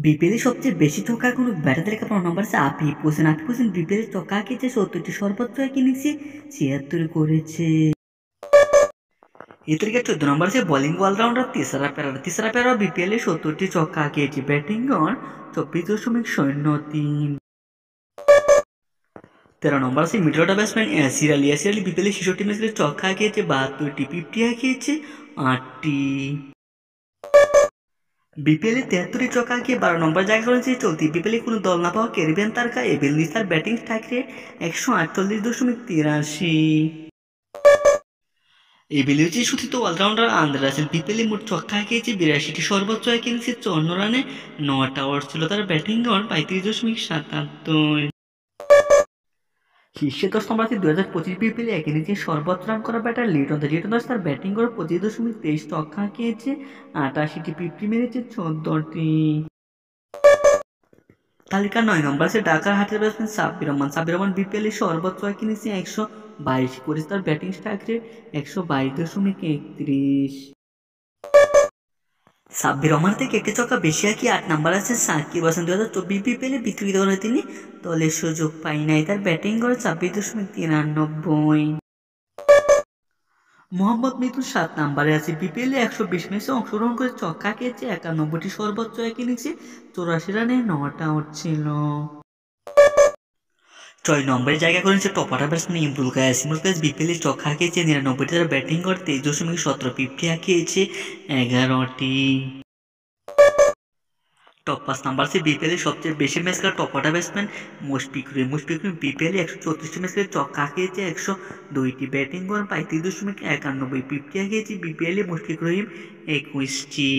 বিপিএলে সবচেয়ে বেশি ছক্কা কোনো ব্যাটারদের কাছে নম্বর আছে আফিফ হোসেন। আফিফ হোসেন বিপিএলে ছক্কা হাঁকিয়েছে 70টি, সর্বোচ্চ ইনিংসে 76 করেছে। এ তালিকায় 14 নম্বর আছে বোলিং অলরাউন্ডার তিসারা পেরেরা। তিসারা পেরেরা বিপিএলে 70টি ছক্কা হাঁকিয়েছে। ব্যাটিং গড় 24.03। 13 নম্বর আছে middle order batsman Yasir Ali. Yasir Ali বিপিএলে 66টি ম্যাচে ছক্কা হাঁকিয়েছে, 72টি, 50 হাঁকিয়েছে 8টি। বিপিএলে 73টি ছক্কা হাঁকিয়ে 12 নম্বর জায়গা করেছে। চলতি বিপিএলে কোনো দল না পাওয়া ক্যারিবিয়ান তারকা এবেল নিসার ব্যাটিং স্ট্রাইক রেট 148.83। এবেল হচ্ছে সূচিত অলরাউন্ডার আন্দ্রে রাসেল। বিপিএলে মোট ছক্কা হাঁকিয়েছে 82টি, সর্বোচ্চ এক ইনিংসে 54 রানে 9টা আউট ছিল তার। ব্যাটিং গড় 35.77। শীর্ষে 10 নম্বর আছে 2025 বিপিএলে এক ইনিংসে সর্বোচ্চ রান করা ব্যাটার লিটন দাস। লিটন দাস তার ব্যাটিং করে 25.23 ছক্কা হাঁকিয়েছে, 88টি, 50 মেরেছে 14টি। তালিকা 9 নম্বর আছে ঢাকার হাটের ব্যাটসম্যান সাব্বির রহমান। সাব্বির রহমান বিপিএলে সর্বোচ্চ এক ইনিংসে 122 করেছে, তার batting strike rate 122.31। Sabbir Rahman থেকে একটি ছক্কা বেশি হাঁকিয়ে 8 নম্বর আছে সাকিব হাসান। 2024 বিপিএলে বিতর্কিত করে তিনি দলের সুযোগ পাই নাই, তার ব্যাটিং করে 26.93। মোহাম্মদ মিথুন 7 নম্বরে আছে। বিপিএলে 120 ম্যাচে অংশগ্রহণ করে ছক্কা হাঁকিয়েছে 91টি, সর্বোচ্চ এক ইনিংসে 84 রানে 9টা আউট ছিল। 6 নম্বরে জায়গা করেছে top order batsman Imrul Kayes. Imrul Kayes বিপিএলে ছক্কা হাঁকিয়েছে 99টি, তার ব্যাটিং করে 23.17, 50 হাঁকিয়েছে 11টি। টপ 5 নাম্বার আছে বিপিএলে সবচেয়ে বেশি ম্যাচ খেলা top order batsman Mushfiqur Rahim. Mushfiqur Rahim বিপিএলে 134টি ম্যাচ খেলে ছক্কা হাঁকিয়েছে 102টি, ব্যাটিং করে 35.91, 50 হাঁকিয়েছে বিপিএলে মুশফিকুর রহিম 21টি।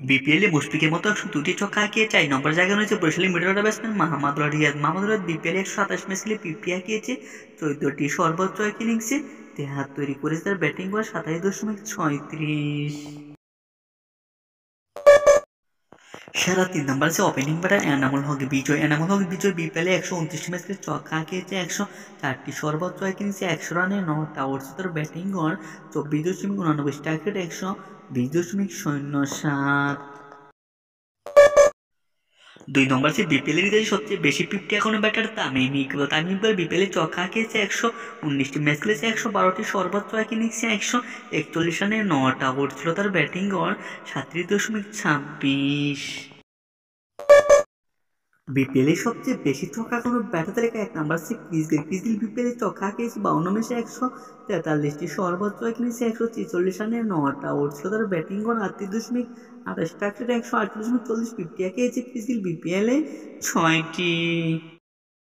বিপিএলে মুশফিকের মতো 102টি ছক্কা হাঁকিয়ে 4 নম্বর জায়গায় রয়েছে বরিশালী middle order batsman Mahmudullah Riyad. Mahmudullah Riyad বিপিএলে 127 ম্যাচ খেলে 50 হাঁকিয়েছে, 14টি, সর্বোচ্চ এক ইনিংসে 73 করেছে, তার ব্যাটিং করে 27.36। সেরা 3 নম্বর আছে ওপেনিং ব্যাটার এনামুল হক বিজয়। এনামুল হক বিজয় বিপিএলে 129 ম্যাচে ছক্কা হাঁকিয়েছে 104টি, সর্বোচ্চ এক ইনিংসে 100 রানে 9টা আউট ছিল, তার ব্যাটিং গড় 24.89, স্ট্রাইক রেট 120.07। 2 নম্বর আছে বিপিএলের ইতিহাসে সবচেয়ে বেশি 50 এখনো ব্যাটার তামিম ইকবাল। তামিম ইকবাল বিপিএলে ছক্কা হাঁকিয়েছে 119টি, ম্যাচ খেলেছে 112টি, সর্বোচ্চ এক ইনিংসে 141 রানে 9টা আউট ছিল, তার ব্যাটিং গড় 37.26। বিপিএলে সবচেয়ে বেশি ছক্কা কোনো ব্যাটার তালিকায় 1 নম্বর আছে ক্রিস গেল। ক্রিস গেল বিপিএলে ছক্কা হাঁকিয়েছে 52 ম্যাচে 143টি, সর্বোচ্চ এক ইনিংসে 146 রানে 9টা আউট ছিল, তার ব্যাটিং গড় 38.28, স্ট্রাইক রেট 138.40, 50 হাঁকিয়েছে ক্রিস গেল বিপিএলে 6টি।